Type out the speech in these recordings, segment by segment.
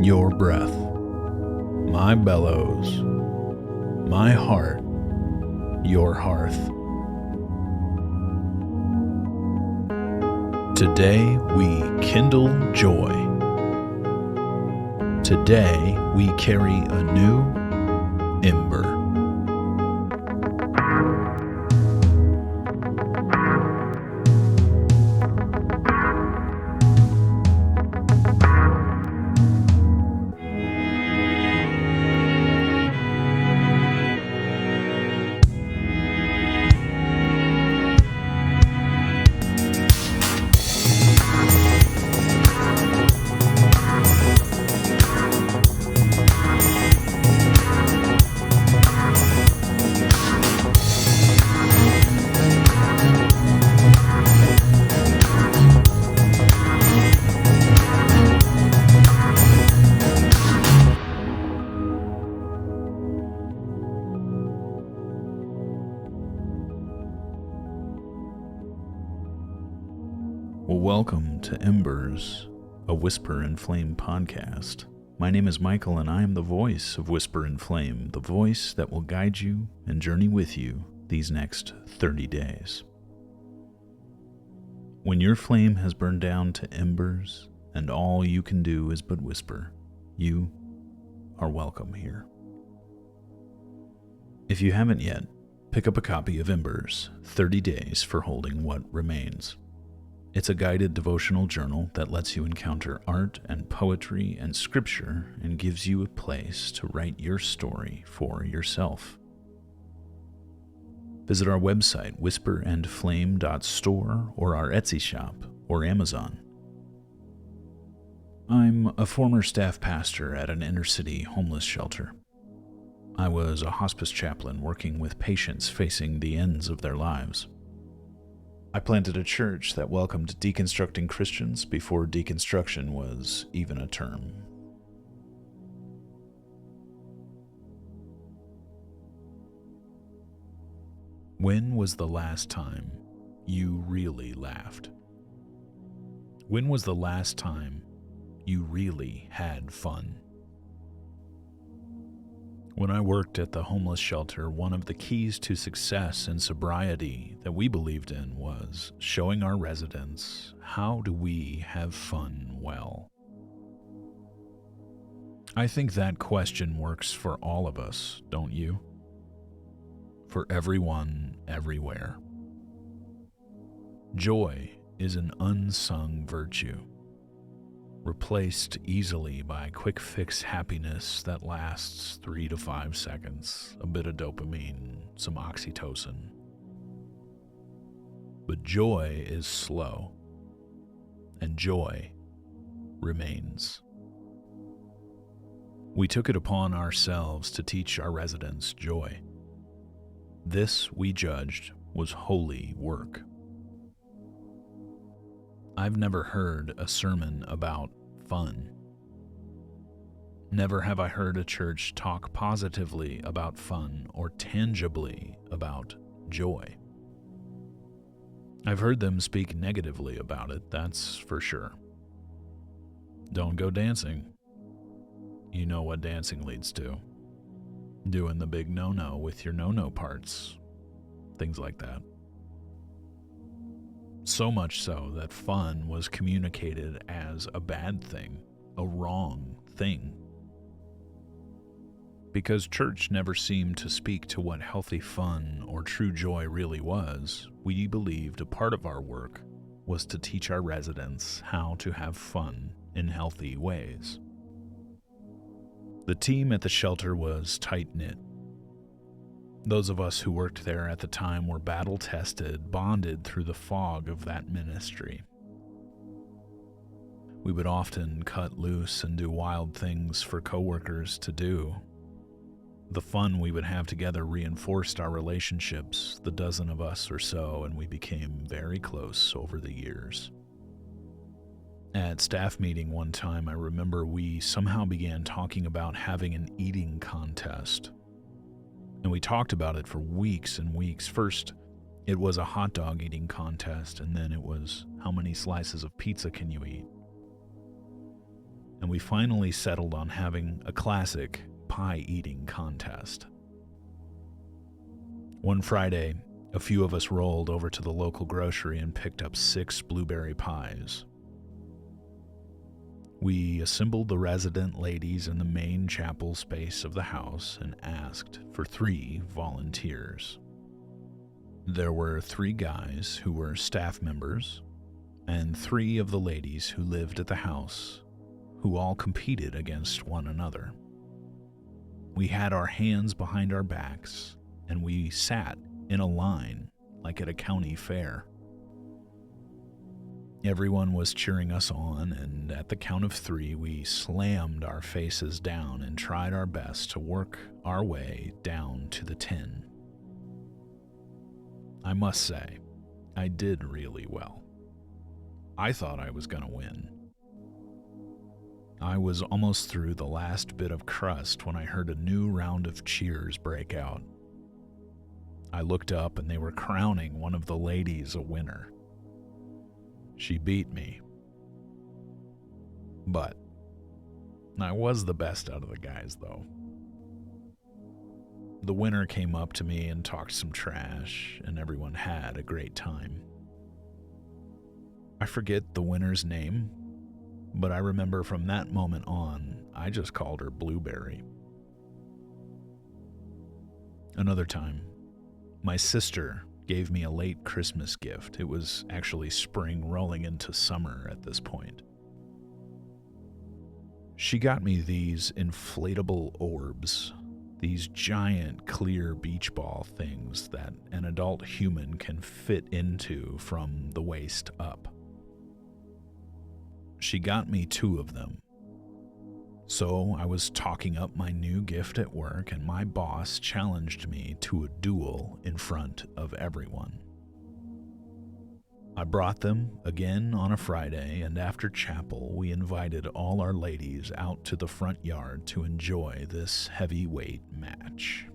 your breath, my bellows, my heart, your hearth. Today we kindle joy. Today we carry a new ember. Well, welcome to Embers, a Whisper and Flame podcast. My name is Michael, and I am the voice of Whisper and Flame, the voice that will guide you and journey with you these next 30 days. When your flame has burned down to embers, and all you can do is but whisper, you are welcome here. If you haven't yet, pick up a copy of Embers, 30 Days for Holding What Remains. It's a guided devotional journal that lets you encounter art and poetry and scripture and gives you a place to write your story for yourself. Visit our website, whisperandflame.store, or our Etsy shop, or Amazon. I'm a former staff pastor at an inner-city homeless shelter. I was a hospice chaplain working with patients facing the ends of their lives. I planted a church that welcomed deconstructing Christians before deconstruction was even a term. When was the last time you really laughed? When was the last time you really had fun? When I worked at the homeless shelter, one of the keys to success and sobriety that we believed in was showing our residents how do we have fun well. I think that question works for all of us, don't you? For everyone, everywhere. Joy is an unsung virtue, replaced easily by quick fix happiness that lasts 3 to 5 seconds, a bit of dopamine, some oxytocin. But joy is slow, and joy remains. We took it upon ourselves to teach our residents joy. This, we judged, was holy work. I've never heard a sermon about fun. Never have I heard a church talk positively about fun or tangibly about joy. I've heard them speak negatively about it, that's for sure. Don't go dancing. You know what dancing leads to. Doing the big no-no with your no-no parts. Things like that. So much so that fun was communicated as a bad thing, a wrong thing. Because church never seemed to speak to what healthy fun or true joy really was, we believed a part of our work was to teach our residents how to have fun in healthy ways. The team at the shelter was tight-knit. Those of us who worked there at the time were battle-tested, bonded through the fog of that ministry. We would often cut loose and do wild things for coworkers to do. The fun we would have together reinforced our relationships, the dozen of us or so, and we became very close over the years. At staff meeting one time, I remember we somehow began talking about having an eating contest. And we talked about it for weeks and weeks. First, it was a hot dog eating contest, and then it was how many slices of pizza can you eat? and we finally settled on having a classic pie-eating contest. One Friday, a few of us rolled over to the local grocery and picked up 6 blueberry pies. We assembled the resident ladies in the main chapel space of the house and asked for 3 volunteers. There were 3 guys who were staff members and 3 of the ladies who lived at the house, who all competed against one another. We had our hands behind our backs, and we sat in a line like at a county fair. Everyone was cheering us on, and at the count of 3, we slammed our faces down and tried our best to work our way down to the tin. I must say, I did really well. I thought I was going to win. I was almost through the last bit of crust when I heard a new round of cheers break out. I looked up and they were crowning one of the ladies a winner. She beat me. But I was the best out of the guys, though. The winner came up to me and talked some trash, and everyone had a great time. I forget the winner's name, but I remember from that moment on, I just called her Blueberry. Another time, my sister gave me a late Christmas gift. It was actually spring rolling into summer at this point. She got me these inflatable orbs, these giant clear beach ball things that an adult human can fit into from the waist up. She got me 2 of them. So I was talking up my new gift at work, and my boss challenged me to a duel in front of everyone. I brought them again on a Friday, and after chapel, we invited all our ladies out to the front yard to enjoy this heavyweight match.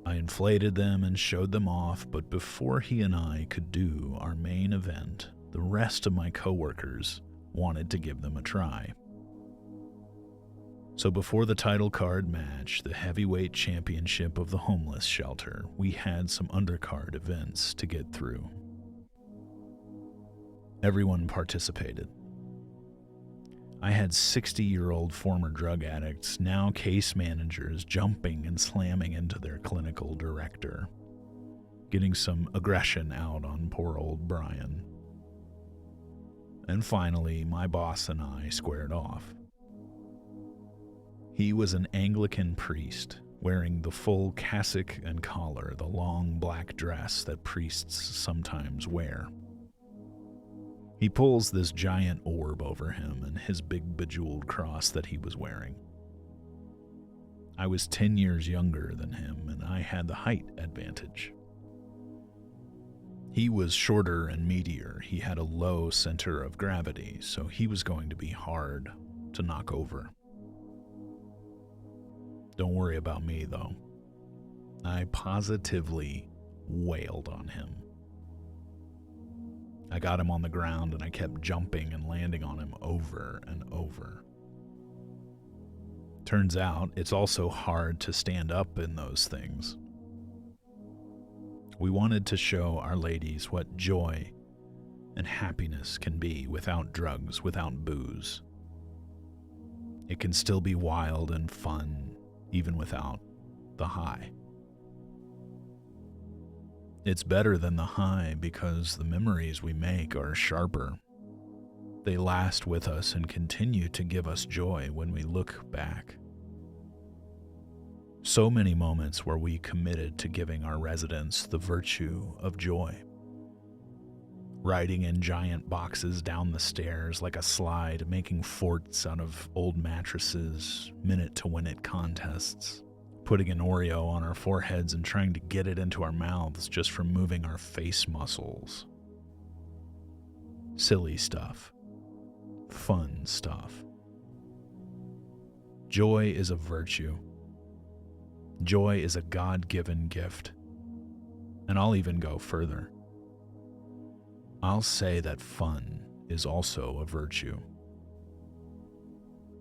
I inflated them and showed them off, but before he and I could do our main event, the rest of my coworkers wanted to give them a try. So before the title card match, the heavyweight championship of the homeless shelter, we had some undercard events to get through. Everyone participated. I had 60-year-old former drug addicts, now case managers, jumping and slamming into their clinical director, getting some aggression out on poor old Brian. And finally, my boss and I squared off. He was an Anglican priest, wearing the full cassock and collar, the long black dress that priests sometimes wear. He pulls this giant orb over him and his big bejeweled cross that he was wearing. I was 10 years younger than him, and I had the height advantage. He was shorter and meatier. He had a low center of gravity, so he was going to be hard to knock over. Don't worry about me, though. I positively wailed on him. I got him on the ground and I kept jumping and landing on him over and over. Turns out it's also hard to stand up in those things. We wanted to show our ladies what joy and happiness can be without drugs, without booze. It can still be wild and fun, even without the high. It's better than the high because the memories we make are sharper. They last with us and continue to give us joy when we look back. So many moments where we committed to giving our residents the virtue of joy. Riding in giant boxes down the stairs like a slide, making forts out of old mattresses, minute-to-win-it contests, putting an Oreo on our foreheads and trying to get it into our mouths just from moving our face muscles. Silly stuff. Fun stuff. Joy is a virtue. Joy is a God-given gift. And I'll even go further. I'll say that fun is also a virtue.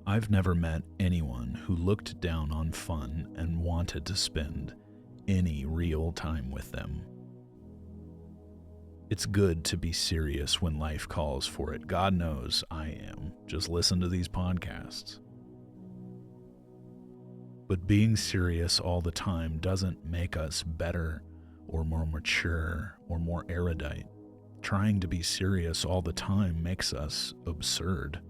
I've never met anyone who looked down on fun and wanted to spend any real time with them. It's good to be serious when life calls for it. God knows I am. Just listen to these podcasts. But being serious all the time doesn't make us better or more mature or more erudite. Trying to be serious all the time makes us absurd.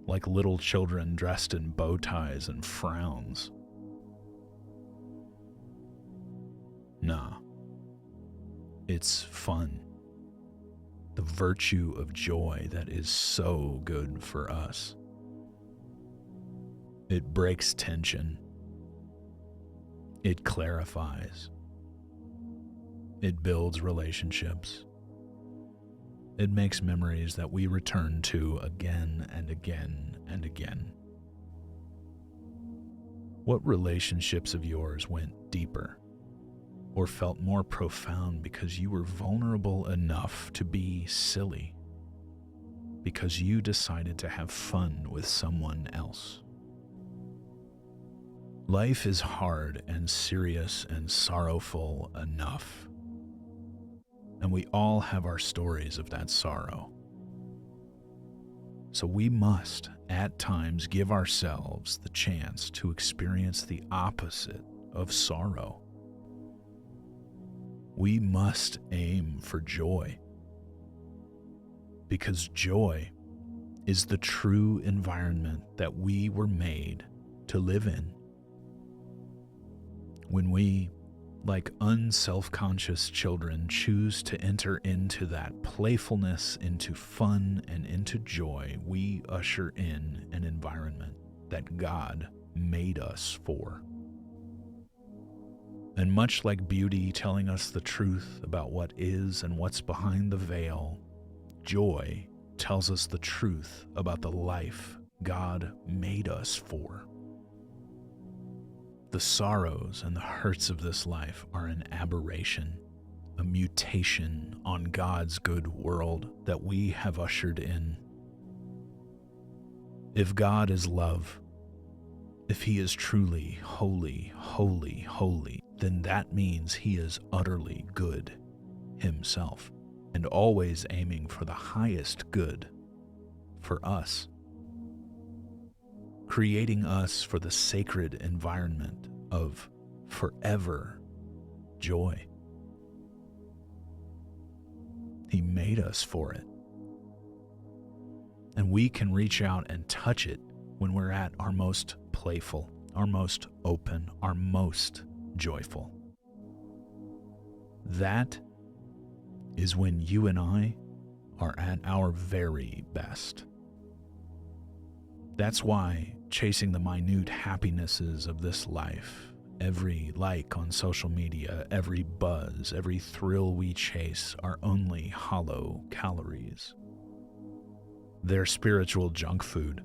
Like little children dressed in bow ties and frowns. Nah. It's fun. The virtue of joy that is so good for us. It breaks tension. It clarifies. It builds relationships. It makes memories that we return to again and again and again. What relationships of yours went deeper or felt more profound because you were vulnerable enough to be silly, because you decided to have fun with someone else? Life is hard and serious and sorrowful enough, and we all have our stories of that sorrow. So we must, at times, give ourselves the chance to experience the opposite of sorrow. We must aim for joy, because joy is the true environment that we were made to live in. When we, like unself-conscious children, choose to enter into that playfulness, into fun, and into joy, we usher in an environment that God made us for. And much like beauty telling us the truth about what is and what's behind the veil, joy tells us the truth about the life God made us for. The sorrows and the hurts of this life are an aberration, a mutation on God's good world that we have ushered in. If God is love, if He is truly holy, holy, holy, then that means He is utterly good Himself and always aiming for the highest good for us, creating us for the sacred environment of forever joy. He made us for it. And we can reach out and touch it when we're at our most playful, our most open, our most joyful. That is when you and I are at our very best. That's why chasing the minute happinesses of this life, every like on social media, every buzz, every thrill we chase are only hollow calories. They're spiritual junk food.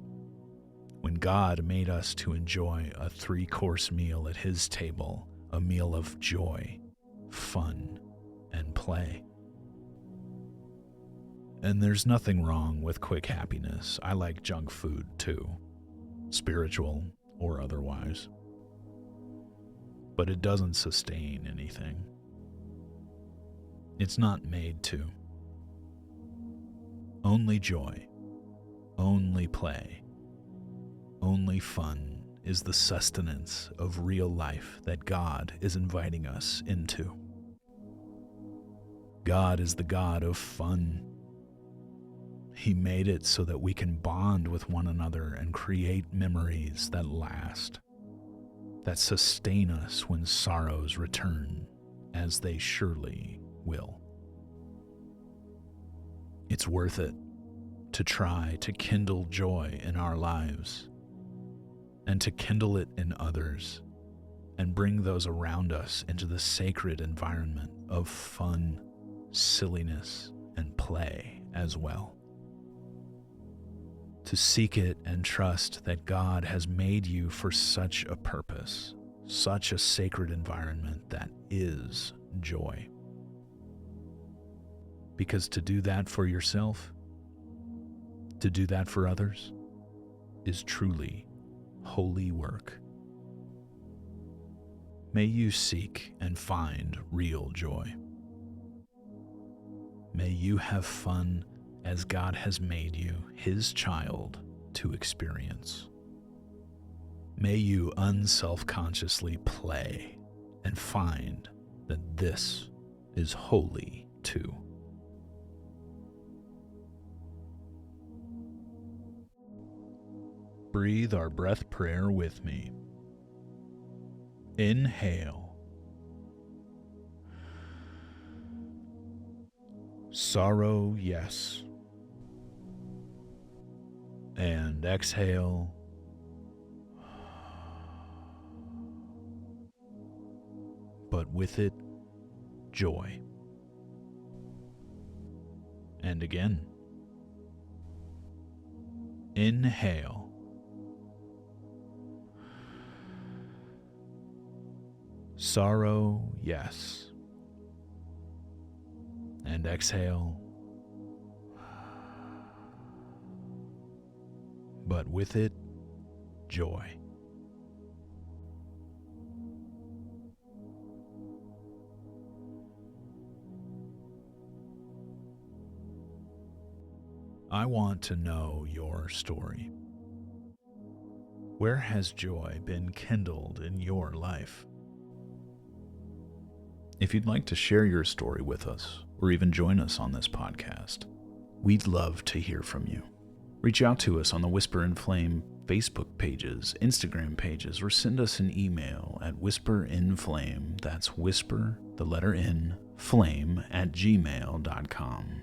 When God made us to enjoy a 3-course meal at His table, a meal of joy, fun, and play. And there's nothing wrong with quick happiness. I like junk food too, spiritual or otherwise. But it doesn't sustain anything. It's not made to. Only joy, only play, only fun is the sustenance of real life that God is inviting us into. God is the God of fun. He made it so that we can bond with one another and create memories that last, that sustain us when sorrows return, as they surely will. It's worth it to try to kindle joy in our lives and to kindle it in others and bring those around us into the sacred environment of fun, silliness, and play as well. To seek it and trust that God has made you for such a purpose, such a sacred environment that is joy. Because to do that for yourself, to do that for others, is truly holy work. May you seek and find real joy. May you have fun as God has made you His child to experience. May you unselfconsciously play and find that this is holy too. Breathe our breath prayer with me. Inhale. Sorrow, yes. And exhale. But with it, joy. And again. Inhale. Sorrow, yes. And exhale. But with it, joy. I want to know your story. Where has joy been kindled in your life? If you'd like to share your story with us, or even join us on this podcast, we'd love to hear from you. Reach out to us on the Whisper and Flame Facebook pages, Instagram pages, or send us an email at whisperinflame, that's whisper, the letter N, flame, @gmail.com.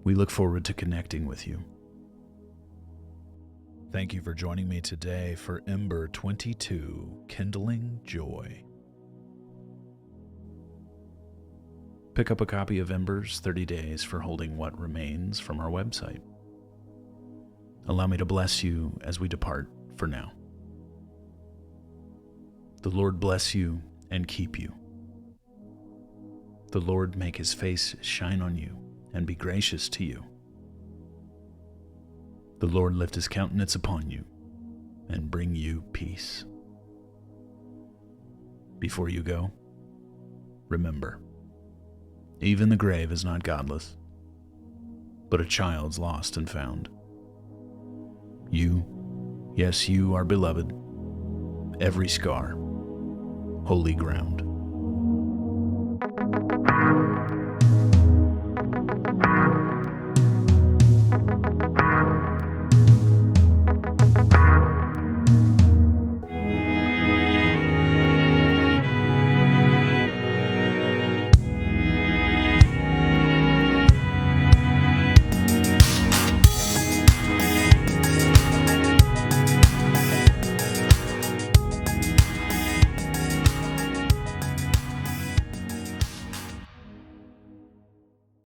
We look forward to connecting with you. Thank you for joining me today for Ember 22, Kindling Joy. Pick up a copy of Ember's 30 Days for Holding What Remains from our website. Allow me to bless you as we depart for now. The Lord bless you and keep you. The Lord make His face shine on you and be gracious to you. The Lord lift His countenance upon you and bring you peace. Before you go, remember, even the grave is not godless, but a child's lost and found. You, yes, you are beloved, every scar, holy ground.